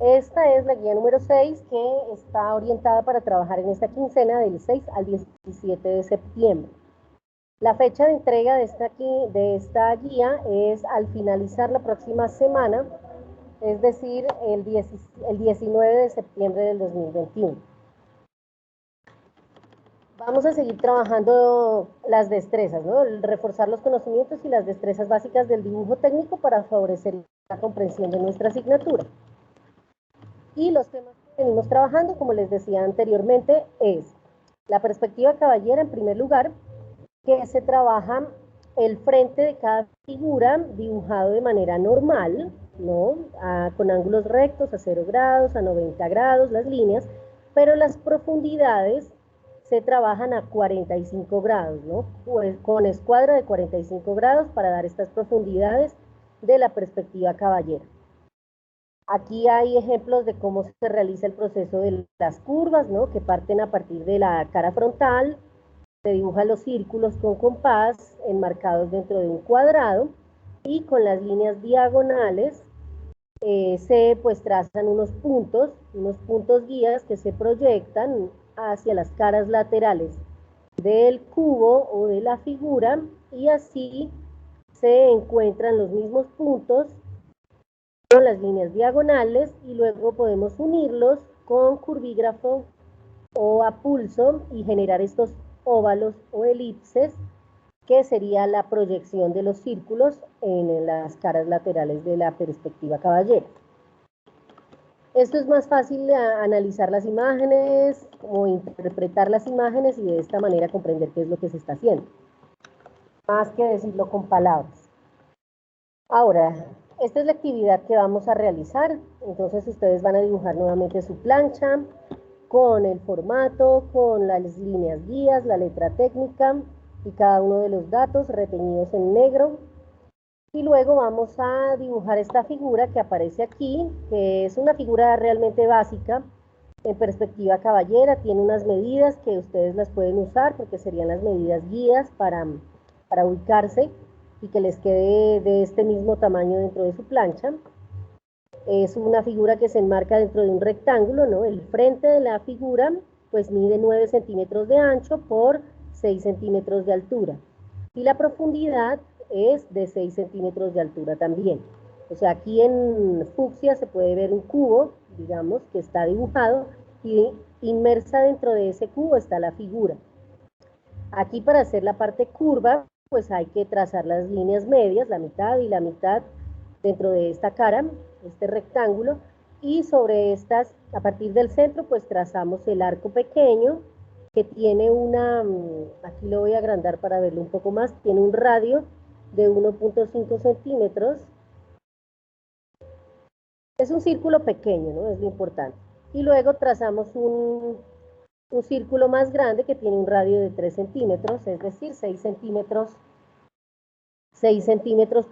Esta es la guía número 6 que está orientada para trabajar en esta quincena del 6 al 17 de septiembre. La fecha de entrega de esta guía es al finalizar la próxima semana, es decir, el 19 de septiembre del 2021. Vamos a seguir trabajando las destrezas, ¿no? Reforzar los conocimientos y las destrezas básicas del dibujo técnico para favorecer la comprensión de nuestra asignatura. Y los temas que venimos trabajando, como les decía anteriormente, es la perspectiva caballera en primer lugar, que se trabaja el frente de cada figura dibujado de manera normal, ¿no? Con ángulos rectos a 0 grados, a 90 grados, las líneas, pero las profundidades se trabajan a 45 grados, ¿no? Pues con escuadra de 45 grados para dar estas profundidades de la perspectiva caballera. Aquí hay ejemplos de cómo se realiza el proceso de las curvas, ¿no? Que parten a partir de la cara frontal, se dibujan los círculos con compás enmarcados dentro de un cuadrado y con las líneas diagonales se pues trazan unos puntos guías que se proyectan hacia las caras laterales del cubo o de la figura y así se encuentran los mismos puntos con las líneas diagonales y luego podemos unirlos con curvígrafo o a pulso y generar estos óvalos o elipses que sería la proyección de los círculos en las caras laterales de la perspectiva caballera. Esto es más fácil analizar las imágenes o interpretar las imágenes y de esta manera comprender qué es lo que se está haciendo, más que decirlo con palabras. Ahora, esta es la actividad que vamos a realizar, entonces ustedes van a dibujar nuevamente su plancha con el formato, con las líneas guías, la letra técnica y cada uno de los datos retenidos en negro. Y luego vamos a dibujar esta figura que aparece aquí, que es una figura realmente básica, en perspectiva caballera, tiene unas medidas que ustedes las pueden usar porque serían las medidas guías para ubicarse y que les quede de este mismo tamaño dentro de su plancha. Es una figura que se enmarca dentro de un rectángulo, ¿no? El frente de la figura pues mide 9 centímetros de ancho por 6 centímetros de altura. Y la profundidad es de 6 centímetros de altura también. O sea, aquí en fucsia se puede ver un cubo, digamos, que está dibujado y inmersa dentro de ese cubo está la figura. Aquí para hacer la parte curva, pues hay que trazar las líneas medias, la mitad y la mitad dentro de esta cara, este rectángulo, y sobre estas, a partir del centro, pues trazamos el arco pequeño, que tiene aquí lo voy a agrandar para verlo un poco más, tiene un radio de 1.5 centímetros. Es un círculo pequeño, ¿no? Es lo importante. Y luego trazamos un círculo más grande que tiene un radio de 3 centímetros, es decir, 6 centímetros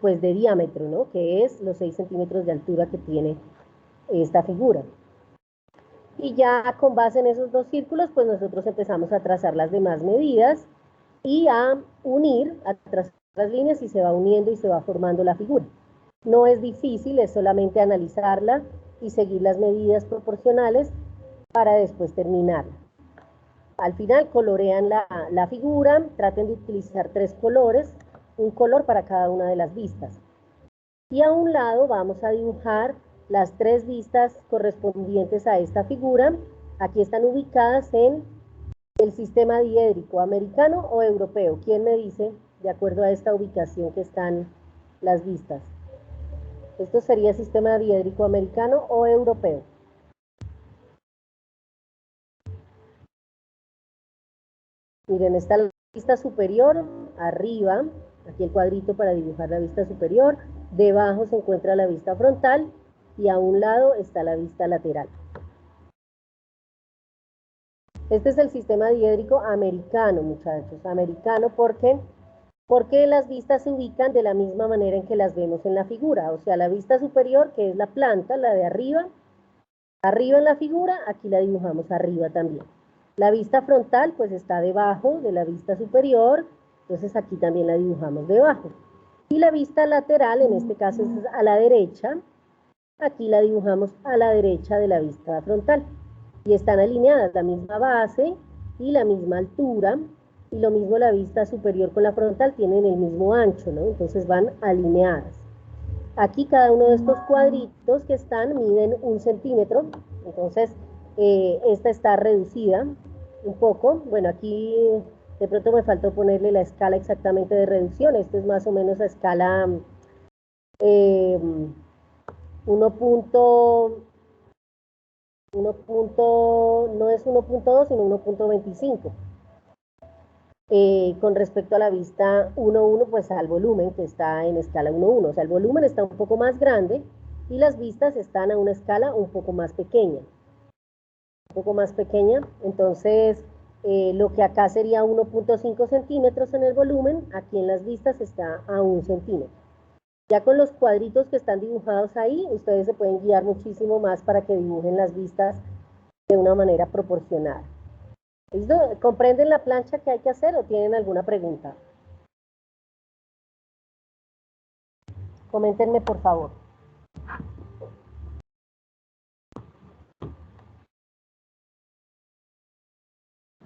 pues de diámetro, ¿no? Que es los 6 centímetros de altura que tiene esta figura. Y ya con base en esos dos círculos, pues nosotros empezamos a trazar las demás medidas y a unir, a trazar las líneas y se va uniendo y se va formando la figura. No es difícil, es solamente analizarla y seguir las medidas proporcionales para después terminarla. Al final colorean la figura, traten de utilizar 3 colores, un color para cada una de las vistas. Y a un lado vamos a dibujar las 3 vistas correspondientes a esta figura. Aquí están ubicadas en el sistema diédrico americano o europeo. ¿Quién me dice, de acuerdo a esta ubicación, que están las vistas? Esto sería sistema diédrico americano o europeo. Miren, está la vista superior, arriba, aquí el cuadrito para dibujar la vista superior, debajo se encuentra la vista frontal y a un lado está la vista lateral. Este es el sistema diédrico americano, muchachos, americano porque las vistas se ubican de la misma manera en que las vemos en la figura, o sea, la vista superior, que es la planta, la de arriba en la figura, aquí la dibujamos arriba también. La vista frontal pues está debajo de la vista superior, entonces aquí también la dibujamos debajo. Y la vista lateral, en este caso es a la derecha, aquí la dibujamos a la derecha de la vista frontal. Y están alineadas, la misma base y la misma altura, y lo mismo la vista superior con la frontal, tienen el mismo ancho, ¿no? Entonces van alineadas. Aquí cada uno de estos cuadritos que están miden 1 centímetro, entonces esta está reducida un poco. Bueno, aquí de pronto me faltó ponerle la escala exactamente de reducción. Esto es más o menos a escala 1. No es 1.2, sino 1.25. Con respecto a la vista 1.1, pues al volumen que está en escala 1.1. O sea, el volumen está un poco más grande y las vistas están a una escala un poco más pequeña. Entonces, lo que acá sería 1.5 centímetros en el volumen, aquí en las vistas está a 1 centímetro. Ya con los cuadritos que están dibujados ahí, ustedes se pueden guiar muchísimo más para que dibujen las vistas de una manera proporcionada. ¿Listo? ¿Comprenden la plancha que hay que hacer o tienen alguna pregunta? Coméntenme, por favor.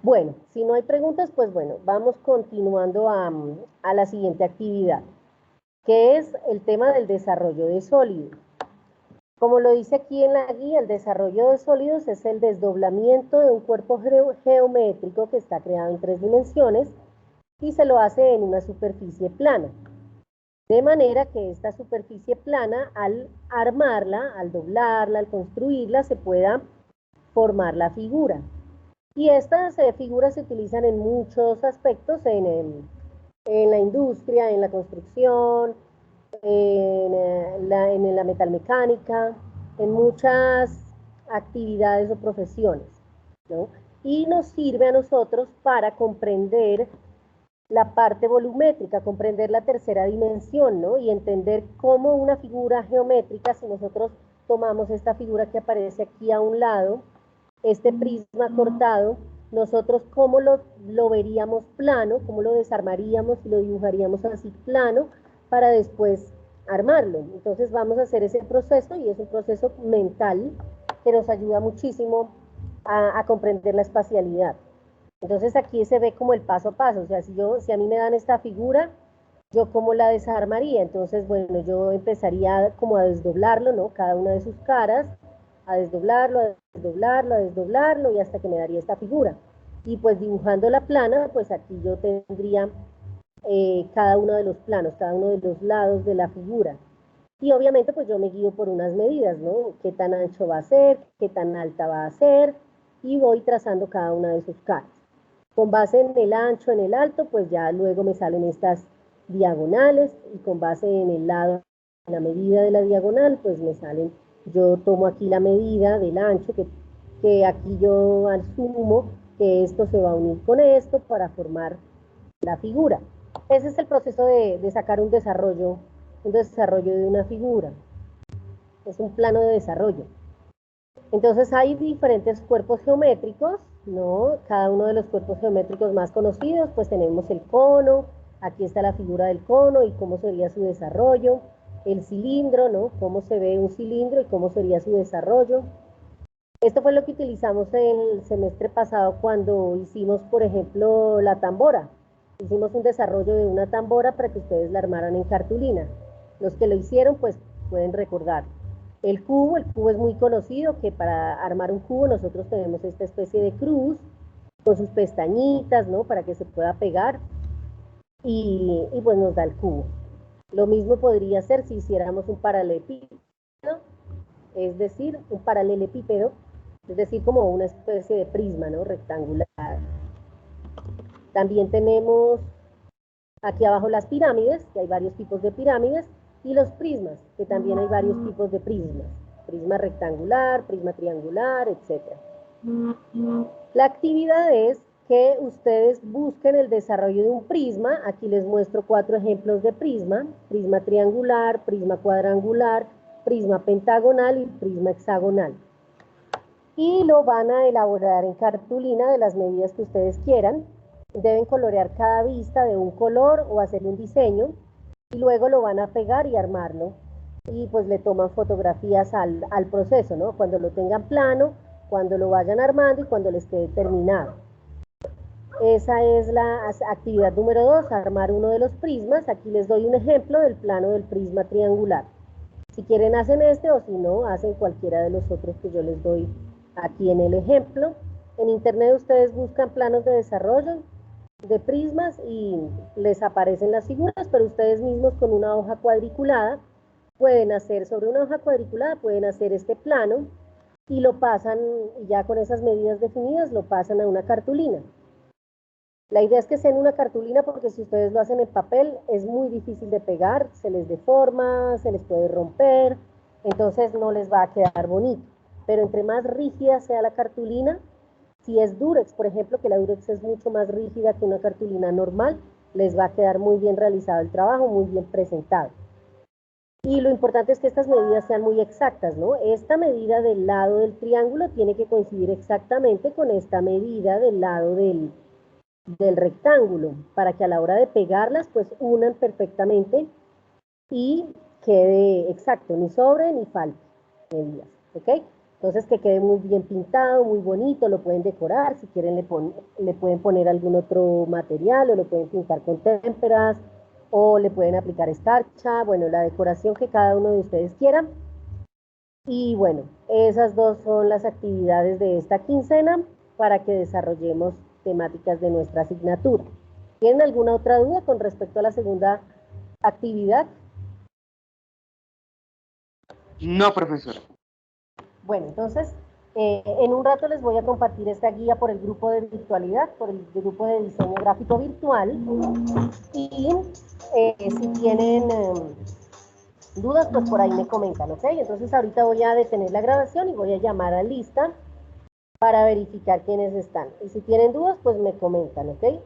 Bueno, si no hay preguntas, pues bueno, vamos continuando a la siguiente actividad, que es el tema del desarrollo de sólidos. Como lo dice aquí en la guía, el desarrollo de sólidos es el desdoblamiento de un cuerpo geométrico que está creado en 3 dimensiones y se lo hace en una superficie plana. De manera que esta superficie plana, al armarla, al doblarla, al construirla, se pueda formar la figura. Y estas figuras se utilizan en muchos aspectos, en la industria, en la construcción, en la metalmecánica, en muchas actividades o profesiones, ¿no? Y nos sirve a nosotros para comprender la parte volumétrica, comprender la tercera dimensión, ¿no? Y entender cómo una figura geométrica, si nosotros tomamos esta figura que aparece aquí a un lado, este prisma cortado, nosotros cómo lo veríamos plano, cómo lo desarmaríamos y lo dibujaríamos así plano para después armarlo. Entonces vamos a hacer ese proceso y es un proceso mental que nos ayuda muchísimo a comprender la espacialidad. Entonces aquí se ve como el paso a paso, o sea, si a mí me dan esta figura, yo cómo la desarmaría. Entonces, bueno, yo empezaría como a desdoblarlo, ¿no? Cada una de sus caras, a desdoblarlo, a desdoblarlo, a desdoblarlo, y hasta que me daría esta figura. Y pues dibujando la plana, pues aquí yo tendría cada uno de los planos, cada uno de los lados de la figura. Y obviamente pues yo me guío por unas medidas, ¿no? Qué tan ancho va a ser, qué tan alta va a ser, y voy trazando cada una de sus caras. Con base en el ancho, en el alto, pues ya luego me salen estas diagonales, y con base en el lado, en la medida de la diagonal, pues me salen, yo tomo aquí la medida del ancho, que aquí yo asumo que esto se va a unir con esto para formar la figura. Ese es el proceso de sacar un desarrollo de una figura. Es un plano de desarrollo. Entonces hay diferentes cuerpos geométricos, ¿no? Cada uno de los cuerpos geométricos más conocidos, pues tenemos el cono, aquí está la figura del cono y cómo sería su desarrollo, el cilindro, ¿no? Cómo se ve un cilindro y cómo sería su desarrollo. Esto fue lo que utilizamos en el semestre pasado cuando hicimos, por ejemplo, la tambora. Hicimos un desarrollo de una tambora para que ustedes la armaran en cartulina. Los que lo hicieron, pues pueden recordar. El cubo es muy conocido, que para armar un cubo nosotros tenemos esta especie de cruz con sus pestañitas, ¿no? Para que se pueda pegar y pues nos da el cubo. Lo mismo podría ser si hiciéramos un paralelepípedo, es decir, un paralelepípedo, es decir, como una especie de prisma, ¿no? Rectangular. También tenemos aquí abajo las pirámides, que hay varios tipos de pirámides, y los prismas, que también hay varios tipos de prismas. Prisma rectangular, prisma triangular, etc. La actividad es que ustedes busquen el desarrollo de un prisma. Aquí les muestro 4 ejemplos de prisma: prisma triangular, prisma cuadrangular, prisma pentagonal y prisma hexagonal. Y lo van a elaborar en cartulina de las medidas que ustedes quieran. Deben colorear cada vista de un color o hacer un diseño y luego lo van a pegar y armarlo y pues le toman fotografías al proceso, ¿no? Cuando lo tengan plano, cuando lo vayan armando y cuando les quede terminado. Esa es la actividad número 2, armar uno de los prismas. Aquí les doy un ejemplo del plano del prisma triangular. Si quieren hacen este o si no, hacen cualquiera de los otros que yo les doy aquí en el ejemplo. En internet ustedes buscan planos de desarrollo de prismas y les aparecen las figuras, pero ustedes mismos con una hoja cuadriculada pueden hacer, sobre una hoja cuadriculada pueden hacer este plano y lo pasan, ya con esas medidas definidas, lo pasan a una cartulina. La idea es que sea en una cartulina porque si ustedes lo hacen en papel es muy difícil de pegar, se les deforma, se les puede romper, entonces no les va a quedar bonito. Pero entre más rígida sea la cartulina, si es Durex, por ejemplo, que la Durex es mucho más rígida que una cartulina normal, les va a quedar muy bien realizado el trabajo, muy bien presentado. Y lo importante es que estas medidas sean muy exactas, ¿no? Esta medida del lado del triángulo tiene que coincidir exactamente con esta medida del lado del rectángulo, para que a la hora de pegarlas, pues unan perfectamente y quede exacto, ni sobre ni falte medidas, ¿ok? Entonces que quede muy bien pintado, muy bonito, lo pueden decorar, si quieren le pueden poner algún otro material o lo pueden pintar con témperas o le pueden aplicar escarcha, bueno, la decoración que cada uno de ustedes quiera. Y bueno, esas dos son las actividades de esta quincena para que desarrollemos temáticas de nuestra asignatura. ¿Tienen alguna otra duda con respecto a la segunda actividad? No, profesor. Bueno, entonces, en un rato les voy a compartir esta guía por el grupo de virtualidad, por el grupo de diseño gráfico virtual. Y si tienen dudas, pues por ahí me comentan, ¿ok? Entonces ahorita voy a detener la grabación y voy a llamar a lista para verificar quiénes están. Y si tienen dudas, pues me comentan, ¿ok?